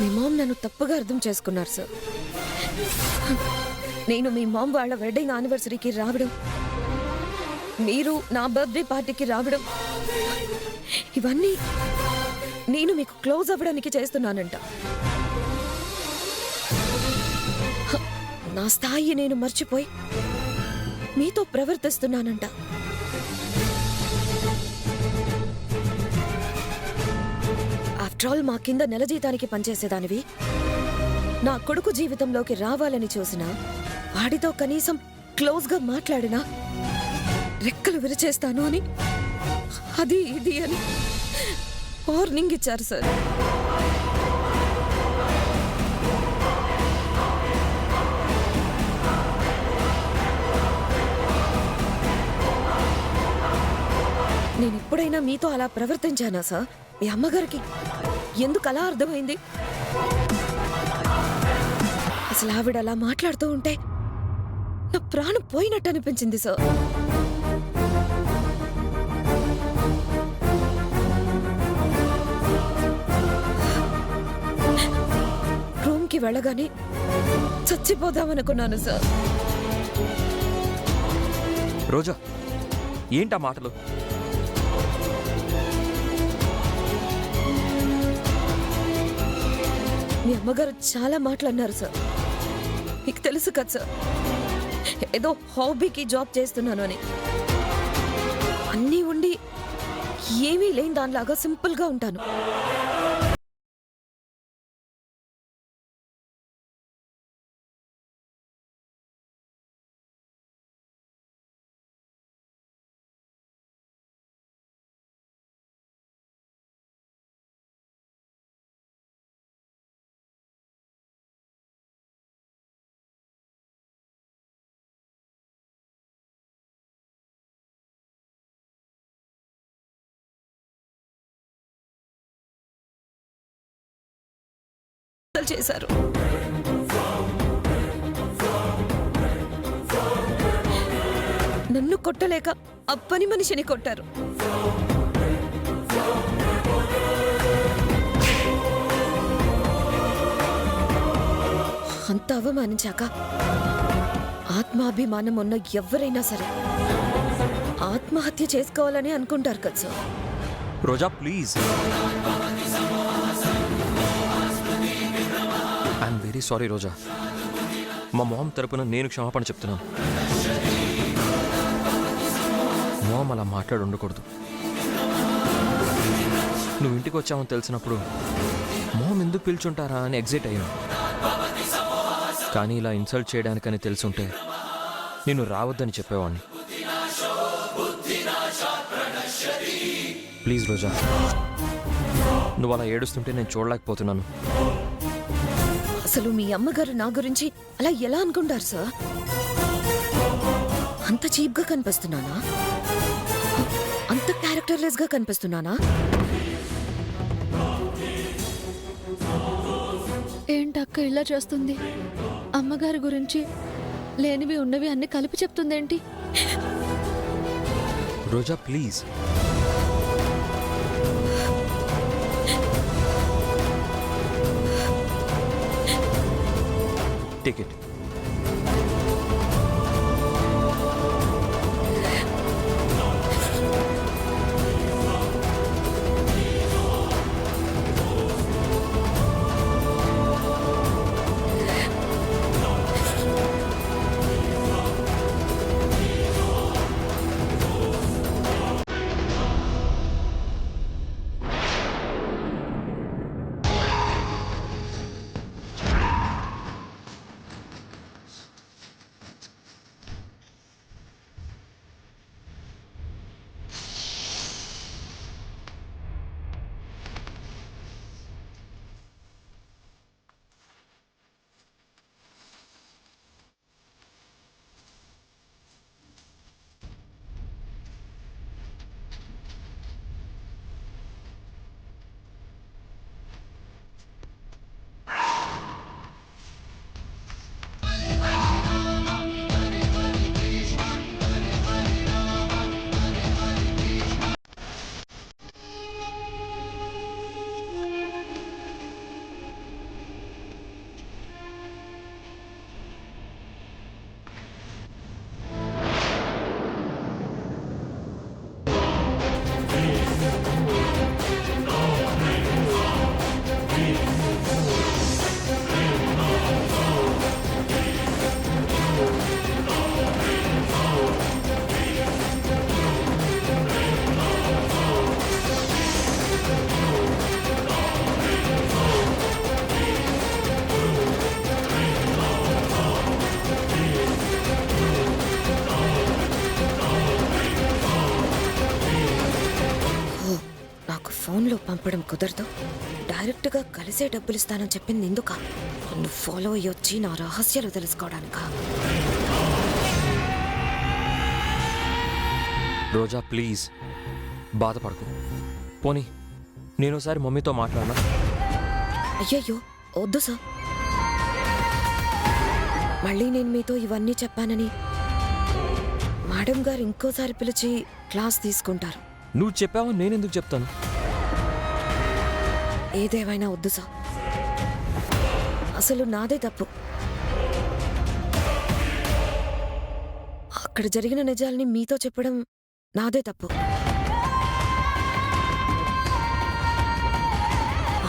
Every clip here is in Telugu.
మీ మామ్ నన్ను తప్పుగా అర్థం చేసుకున్నారు సార్. నేను మీ మామ్ వాళ్ళ వెడ్డింగ్ యానివర్సరీకి రావడం, మీరు నా బర్త్డే పార్టీకి రావడం, ఇవన్నీ నేను మీకు క్లోజ్ అవ్వడానికి చేస్తున్నానంట. నా స్థాయి నేను మర్చిపోయి మీతో ప్రవర్తిస్తున్నానంట. ఆఫ్టర్ ఆల్ మా కింద నెల జీతానికి పనిచేసేదానివి, నా కొడుకు జీవితంలోకి రావాలని చూసినా, వాడితో కనీసం క్లోజ్గా మాట్లాడినా రెక్కలు విరిచేస్తాను అని, అది ఇది అని వార్నింగ్ ఇచ్చారు సార్. నేను ఎప్పుడైనా మీతో అలా ప్రవర్తించానా సార్? మీ అమ్మగారికి ఎందుకు అలా అర్థమైంది? అసలు ఆవిడ అలా మాట్లాడుతూ ఉంటే నా ప్రాణం పోయినట్టు అనిపించింది సార్. రూమ్కి వెళ్ళగానే చచ్చిపోదామనుకున్నాను సార్. రోజా, ఏంటా మాటలు? మీ అమ్మగారు చాలా మాటలు అన్నారు సార్. మీకు తెలుసు కదా సార్, ఏదో హాబీకి జాబ్ చేస్తున్నాను అని. అన్నీ ఉండి ఏమీ లేని దానిలాగా సింపుల్గా ఉంటాను. చేశారు. నన్ను కొట్టలేక ఆ పని మనిషిని కొట్టారు. అంత అవమానించాక ఆత్మాభిమానం ఉన్న ఎవరైనా సరే ఆత్మహత్య చేసుకోవాలని అనుకుంటారు కదా sir. Roja please, I'm very sorry Roja. మా మామ్ తరపున నేను క్షమాపణ చెప్తున్నాను. మామ్ అలా మాట్లాడి ఉండకూడదు. నువ్వు ఇంటికి వచ్చావని తెలిసినప్పుడు మామ్ ఎందుకు పిలుచుంటారా అని ఎగ్జైట్ అయ్యాను. కానీ ఇలా ఇన్సల్ట్ చేయడానికని తెలుసుంటే నేను రావద్దని చెప్పేవాడిని. ప్లీజ్ రోజా, నువ్వు అలా ఏడుస్తుంటే నేను చూడలేకపోతున్నాను. అసలు మీ అమ్మగారు నా గురించి అలా ఎలా అనుకుంటారు సార్? అంత చీప్గా కనిపిస్తున్నానా? అంత క్యారెక్టర్లెస్ గా కనిపిస్తున్నానా? ఏంటక్క ఇలా చేస్తుంది? అమ్మగారి గురించి లేనివి ఉన్నవి అన్ని కలిపి చెప్తుందేంటి? రోజా ప్లీజ్. Take it. ఫోన్లో పంపడం కుదరదు. డైరెక్ట్గా కలిసే డబ్బులు ఇస్తానని చెప్పింది ఎందుక? నన్ను ఫాలో అయ్యి వచ్చి నా రహస్యాలు తెలుసుకోవడానికా? రోజా ప్లీజ్ బాధపడకు. పోనీ నేను ఒకసారి మమ్మీతో మాట్లాడనా? అయ్యయ్యో వద్దు సార్. మళ్ళీ నేను మీతో ఇవన్నీ చెప్పానని మేడం గారు ఇంకోసారి పిలిచి క్లాస్ తీసుకుంటారు. నువ్వు చెప్పావని నేనెందుకు చెప్తాను? ఏదేమైనా వద్దు సార్. అసలు నాదే తప్పు. అక్కడ జరిగిన నిజాల్ని మీతో చెప్పడం నాదే తప్పు.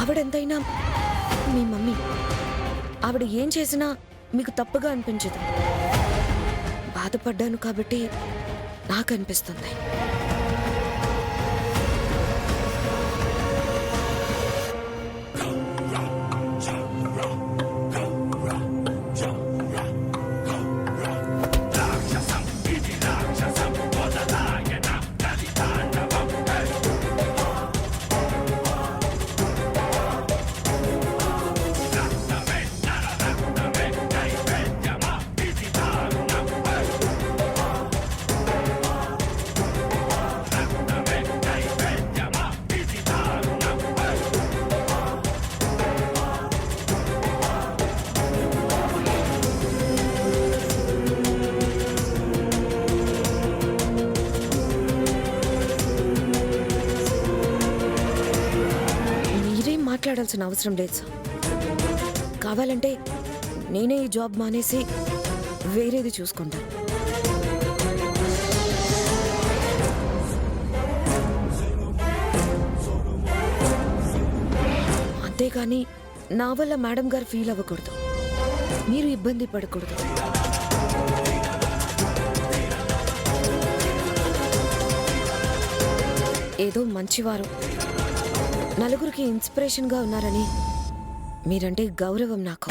ఆవిడెంతైనా మీ మమ్మీ. ఆవిడ ఏం చేసినా మీకు తప్పుగా అనిపించదు. బాధపడ్డాను కాబట్టి నాకు అనిపిస్తుంది. మాట్లాడాల్సిన అవసరం లేదు సార్. కావాలంటే నేనే ఈ జాబ్ మానేసి వేరేది చూసుకుంటాను. అంతేగాని నా వల్ల మేడం గారు ఫీల్ అవ్వకూడదు, మీరు ఇబ్బంది పడకూడదు. ఏదో మంచివారు, నలుగురికి ఇన్స్పిరేషన్గా ఉన్నారని మీరంటే గౌరవం నాకు.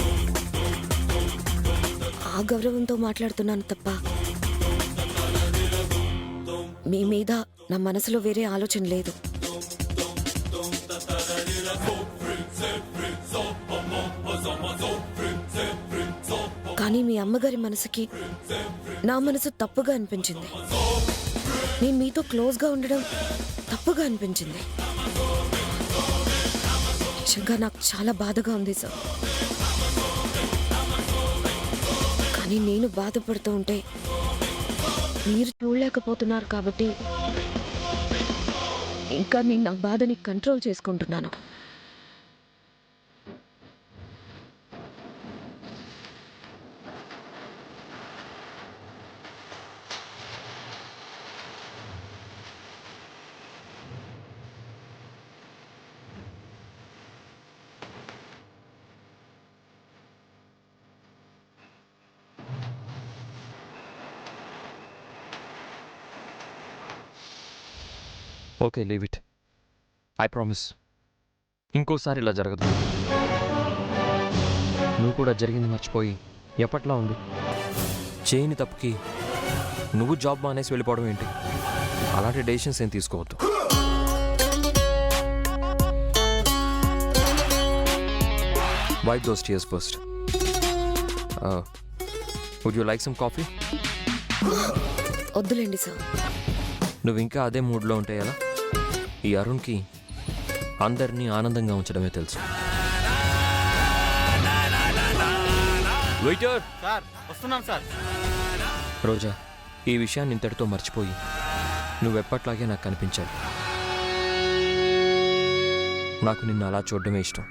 ఆ గౌరవంతో మాట్లాడుతున్నాను తప్ప మీ మీద నా మనసులో వేరే ఆలోచన లేదు. కానీ మీ అమ్మగారి మనసుకి నా మనసు తప్పుగా అనిపించింది. నేను మీతో క్లోజ్గా ఉండడం తప్పుగా అనిపించింది. నిజంగా నాకు చాలా బాధగా ఉంది సార్. కానీ నేను బాధపడుతూ ఉంటే మీరు చూడలేకపోతున్నారు కాబట్టి ఇంకా నేను నా బాధని కంట్రోల్ చేసుకుంటున్నాను. Okay leave it. I promise ఇంకోసారి ఇలా జరగదు. నువ్వు కూడా జరిగింది మర్చిపోయి ఎప్పట్లా ఉంది. చేయని తప్పుకి నువ్వు జాబ్ మానేసి వెళ్ళిపోవడం ఏంటి? అలాంటి డెసిషన్స్ ఏం తీసుకోవద్దు. Wipe those tears first. Would you like some coffee? వద్దులేండి సార్. నువ్వు ఇంకా అదే మూడ్లో ఉంటే ఎలా? ఈ అరుణ్కి అందరినీ ఆనందంగా ఉంచడమే తెలుసు. వెయిటర్ సార్, వస్తున్నాం సార్. రోజా, ఈ విషయాన్ని ఇంతటితో మర్చిపోయి నువ్వెప్పట్లాగే నాకు కనిపించాలి. నాకు నిన్ను అలా చూడడమే ఇష్టం.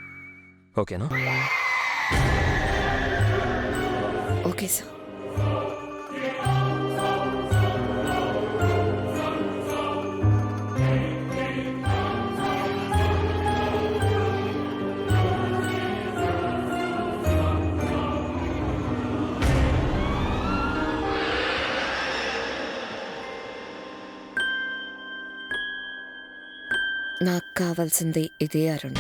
ఓకేనా? Okay sir. నాకు కావాల్సింది ఇదే అరుణ్.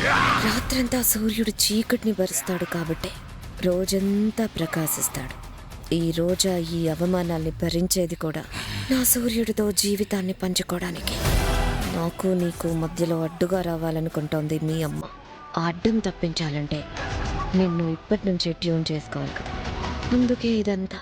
రాత్రంతా సూర్యుడు చీకటిని భరుస్తాడు కాబట్టి రోజంతా ప్రకాశిస్తాడు. ఈ రోజా ఈ అవమానాల్ని భరించేది కూడా నా సూర్యుడితో జీవితాన్ని పంచుకోవడానికి. నాకు నీకు మధ్యలో అడ్డుగా రావాలనుకుంటోంది మీ అమ్మ. ఆ అడ్డం తప్పించాలంటే నిన్ను ఇప్పటి నుంచే ట్యూన్ చేసుకోవాలి కదా, అందుకే ఇదంతా.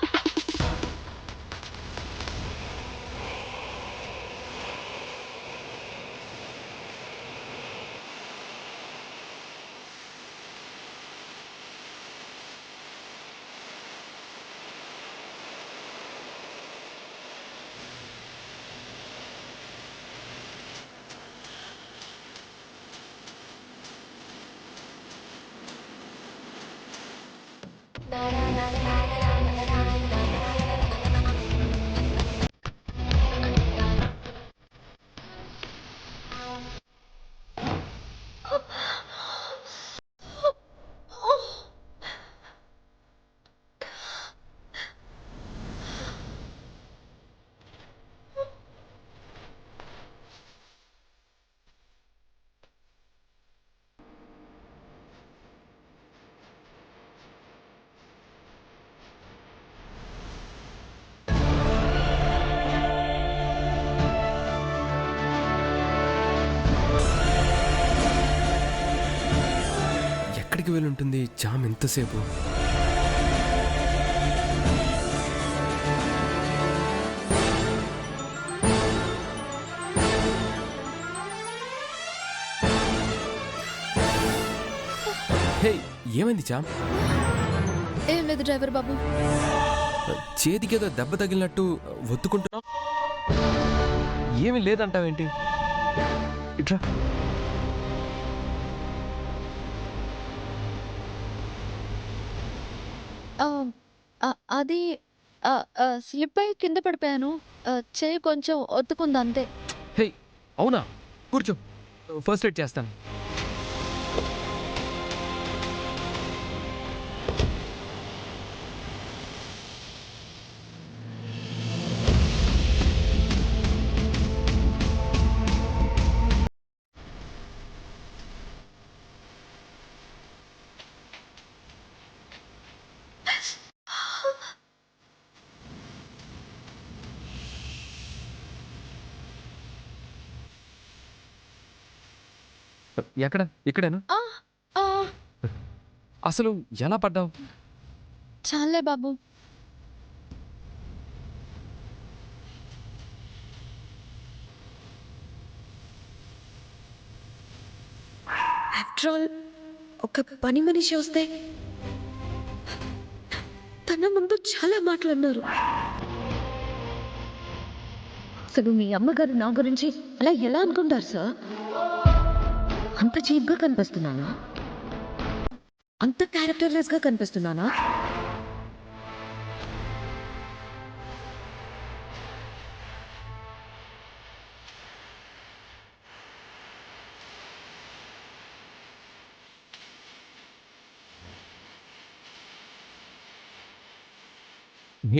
ఎక్కడికి వెళ్ళి ఉంటుంది జామ్ ఎంతసేపు? హే, ఏమైంది జామ్? ఏం లేదు డ్రైవర్ బాబు. చేతికేదో దెబ్బ తగిలినట్టు ఒత్తుకుంటున్నావు. ఏమీ లేదంటావేంటి? ఇట్రా. అది స్లిప్ అయి కింద పడిపోయాను. చేయి కొంచెం ఒత్తుకుంది అంతే. హే, అవునా? కూర్చో, ఫస్ట్ ఎయిడ్ చేస్తాను. ఎక్కడ? ఇక్కడేనా? ఆ, ఆ, అసలు ఎలా పడ్డావు? చాలే బాబు. ఆఫ్టర్ ఆల్ ఒక పని మనిషి వస్తే తన ముందు చాలా మాట్లాడినారు. అసలు మీ అమ్మగారు నా గురించి అలా ఎలా అనుకుంటారు సార్? అంత చీప్గా కనిపిస్తున్నానా? అంత క్యారెక్టర్లెస్గా కనిపిస్తున్నానా?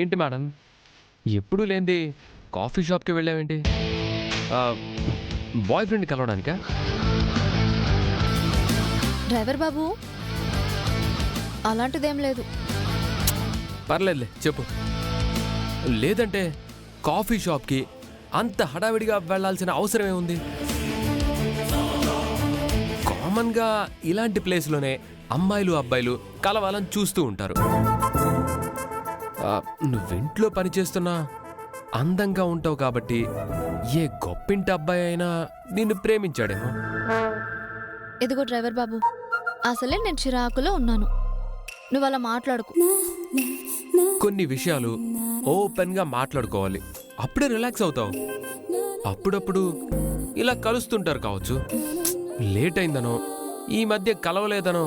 ఏంటి మేడం, ఎప్పుడు లేంది కాఫీ షాప్కి వెళ్ళావేంటి? బాయ్ ఫ్రెండ్ కలవడానికా? డ్రైవర్ బాబు, అలాంటిదేం లేదు. పర్లేదులే, చెప్పు. లేదంటే కాఫీ షాప్కి అంత హడావిడిగా వెళ్ళాల్సిన అవసరమే ఉంది? కామన్గా ఇలాంటి ప్లేస్లోనే అమ్మాయిలు అబ్బాయిలు కలవాలని చూస్తూ ఉంటారు. నువ్వింట్లో పనిచేస్తున్నా అందంగా ఉంటావు కాబట్టి ఏ గొప్పింటి అబ్బాయి అయినా నిన్ను ప్రేమించాడేమో. ఇదిగో డ్రైవర్ బాబు, అసలే నేను చిరాకులో ఉన్నాను. నువ్వు అలా మాట్లాడుకు. కొన్ని విషయాలు ఓపెన్గా మాట్లాడుకోవాలి, అప్పుడే రిలాక్స్ అవుతావు. అప్పుడప్పుడు ఇలా కలుస్తుంటారు కావచ్చు. లేట్ అయిందనో ఈ మధ్య కలవలేదనో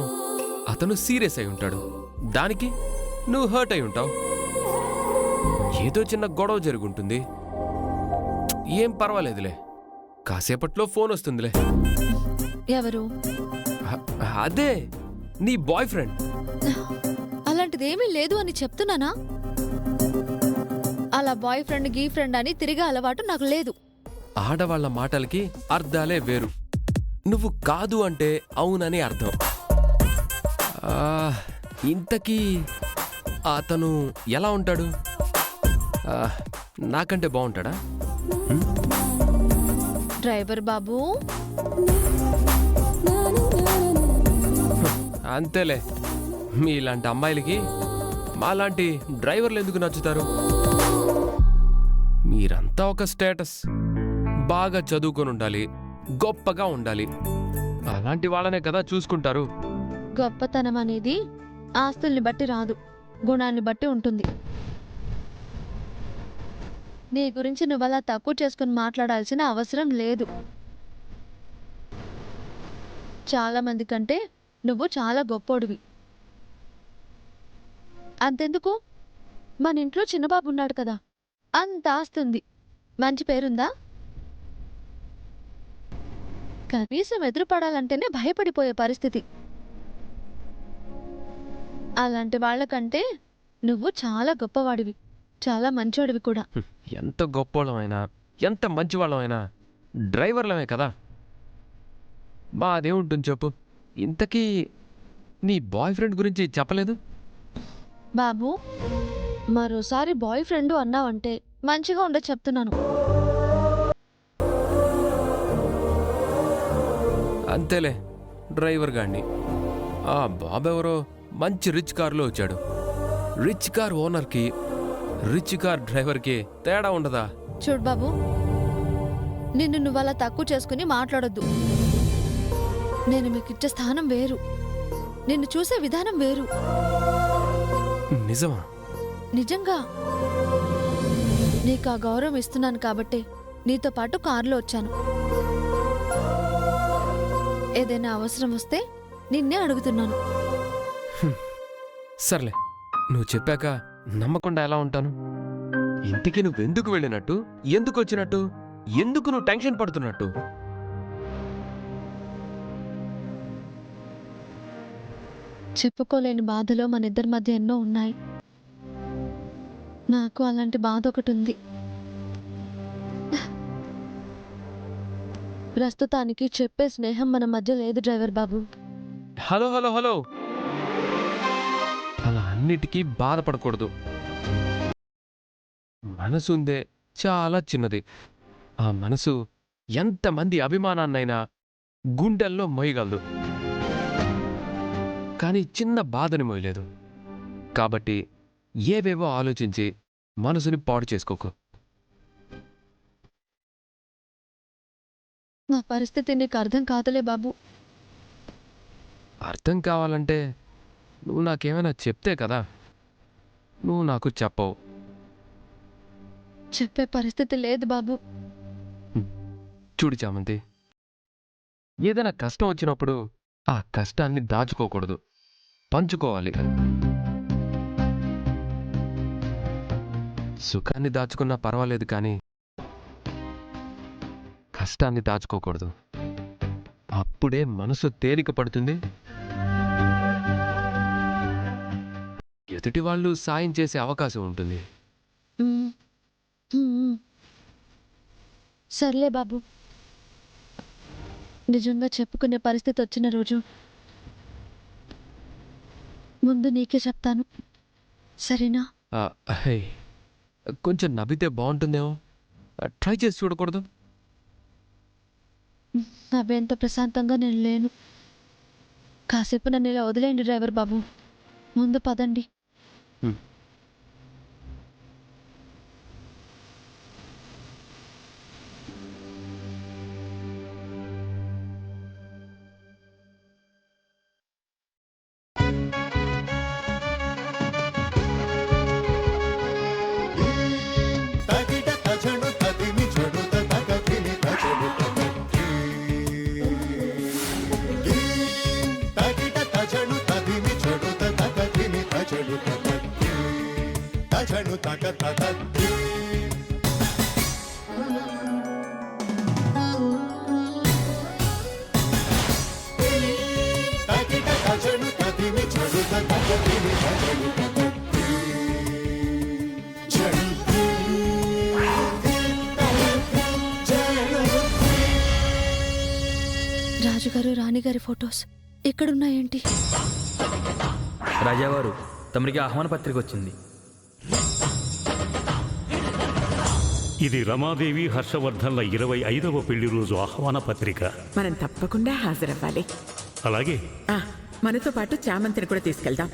అతను సీరియస్ అయి ఉంటాడు. దానికి నువ్వు హర్ట్ అయి ఉంటావు. ఏదో చిన్న గొడవ జరుగుంటుంది. ఏం పర్వాలేదులే, కాసేపట్లో ఫోన్ వస్తుందిలే. ఎవరు? అదే నీ బాయ్ ఫ్రెండ్. అలాంటిదేమీ లేదు అని చెప్తున్నానా? అలా బాయ్ ఫ్రెండ్ గీ ఫ్రెండ్ అని తిరిగే అలవాటు నాకు లేదు. ఆడవాళ్ల మాటలకి అర్థాలే వేరు. నువ్వు కాదు అంటే అవునని అర్థం. ఇంతకీ అతను ఎలా ఉంటాడు? నాకంటే బాగుంటాడా? డ్రైవర్ బాబు, అంతేలే, మీలాంటి అమ్మాయిలకి మాలాంటి డ్రైవర్లు ఎందుకు నచ్చుతారు? మీరంతా ఒక స్టేటస్, బాగా చదువుకొని ఉండాలి, గొప్పగా ఉండాలి, అలాంటి వాళ్ళనే కదా చూసుకుంటారు. గొప్పతనం అనేది ఆస్తుల్ని బట్టి రాదు, గుణాన్ని బట్టి ఉంటుంది. నీ గురించి నువ్వలా తక్కువ చేసుకుని మాట్లాడాల్సిన అవసరం లేదు. చాలా మంది కంటే నువ్వు చాలా గొప్పోడివి. అంతెందుకు, మన ఇంట్లో చిన్నబాబు ఉన్నాడు కదా, అంత ఆస్తుంది, మంచి పేరుందా? కనీసం ఎదురుపడాలంటేనే భయపడిపోయే పరిస్థితి. అలాంటి వాళ్ళకంటే నువ్వు చాలా గొప్పవాడివి, చాలా మంచోడివి కూడా. ఎంత గొప్పవాళ్ళమైనా, ఎంత మంచివాళ్ళమైనా డ్రైవర్లమే కదా. బాదేముంటుంది చెప్పు. ఇంతకీ నీ బాయ్ ఫ్రెండ్ గురించి చెప్పలేదు? బాబు, మరోసారి బాయ్ ఫ్రెండ్ అన్నావంటే మంచిగా ఉండదు చెప్తున్నాను. అంతేలే, డ్రైవర్ గాడిని. ఆ బాబెవరో మంచి రిచ్ కారులో వచ్చాడు. రిచ్ కార్ ఓనర్కి, రిచ్ కార్ డ్రైవర్కి తేడా ఉండదా? చూడు బాబు, నిన్ను నువ్వలా తక్కువ చేసుకుని మాట్లాడొద్దు. నేను మీకిచ్చే స్థానం వేరు, నిన్ను చూసే విధానం వేరు. నిజమా? నిజంగా నీకు ఆ గౌరవం ఇస్తున్నాను కాబట్టి నీతో పాటు కారులో వచ్చాను. ఏదైనా అవసరం వస్తే నిన్నే అడుగుతున్నాను. సర్లే, నువ్వు చెప్పాక నమ్మకుండా ఎలా ఉంటాను? ఇంటికి నువ్వెందుకు వెళ్ళినట్టు, ఎందుకు వచ్చినట్టు, ఎందుకు నువ్వు టెన్షన్ పడుతున్నట్టు? చెప్పుకోలేని బాధలో మన ఇద్దరి మధ్య ఎన్నో ఉన్నాయి. నాకు అలాంటి బాధ ఒకటి ఉంది. ప్రస్తుతానికి చెప్పే స్నేహం మన మధ్య లేదు డ్రైవర్ బాబు. హలో హలో హలో, అలా అన్నిటికీ బాధపడకూడదు. మనసుందే చాలా చిన్నది. ఆ మనసు ఎంతమంది అభిమానాన్నైనా గుండెల్లో మోయగలదు, కానీ చిన్న బాధని మోయలేదు. కాబట్టి ఏవేవో ఆలోచించి మనసుని పాడు చేసుకోకు. నా పరిస్థితి నీకు అర్థం కాదులే బాబు. అర్థం కావాలంటే నువ్వు నాకేమైనా చెప్తే కదా. నువ్వు నాకు చెప్పవు. చెప్పే పరిస్థితి లేదు బాబు. చూడు చామంతి, ఏదైనా కష్టం వచ్చినప్పుడు ఆ కష్టాన్ని దాచుకోకూడదు, పంచుకోవాలి. సుఖాన్ని దాచుకున్నా పర్వాలేదు, కానీ కష్టాన్ని దాచుకోకూడదు. అప్పుడే మనసు తేలిక పడుతుంది, ఎదుటి వాళ్ళు సాయం చేసే అవకాశం ఉంటుంది. మ్మ్. మ్మ్. సర్లే బాబు, నిజంగా చెప్పుకునే పరిస్థితి వచ్చిన రోజు ముందు నీకే చెప్తాను, సరేనా? హే, కొంచెం నవ్వితే బాగుంటుందేమో, ట్రై చేసి చూడకూడదు? నవ్వేంత ప్రశాంతంగా నేను లేను. కాసేపు నన్ను ఇలా వదిలేయండి డ్రైవర్ బాబు, ముందు పదండి. రాజుగారు రాణిగారి ఫొటోస్ ఎక్కడున్నాయేంటి? రాజావారు, తమరికి ఆహ్వాన పత్రిక వచ్చింది. ఇది రమాదేవి హర్షవర్ధన్ల 25వ పెళ్లి రోజు ఆహ్వాన పత్రిక. మనం తప్పకుండా హాజరవ్వాలి. అలాగే మనతో పాటు చామంతిని కూడా తీసుకెళ్దాం.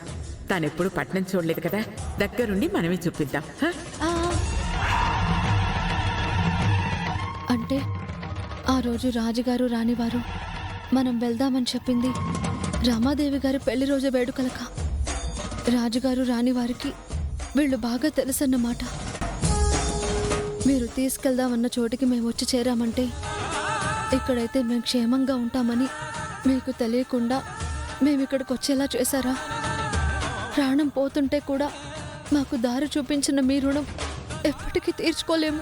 తానెప్పుడు పట్నం చూడలేదు కదా, దగ్గరుండి మనమే చూపిద్దాం. ఆ. అంటే ఆ రోజు రాజుగారు రానివారు మనం వెళ్దామని చెప్పింది రమాదేవి గారి పెళ్లి రోజు వేడుకలక. రాజుగారు రానివారికి వీళ్ళు బాగా తెలుసన్నమాట. మీరు తీసుకెళ్దామన్న చోటికి మేము వచ్చి చేరామంటే ఇక్కడైతే మేము క్షేమంగా ఉంటామని మీకు తెలియకుండా మేమిక్కడికి వచ్చేలా చేశారా? ప్రాణం పోతుంటే కూడా మాకు దారి చూపించిన మీ రుణం ఎప్పటికీ తీర్చుకోలేము.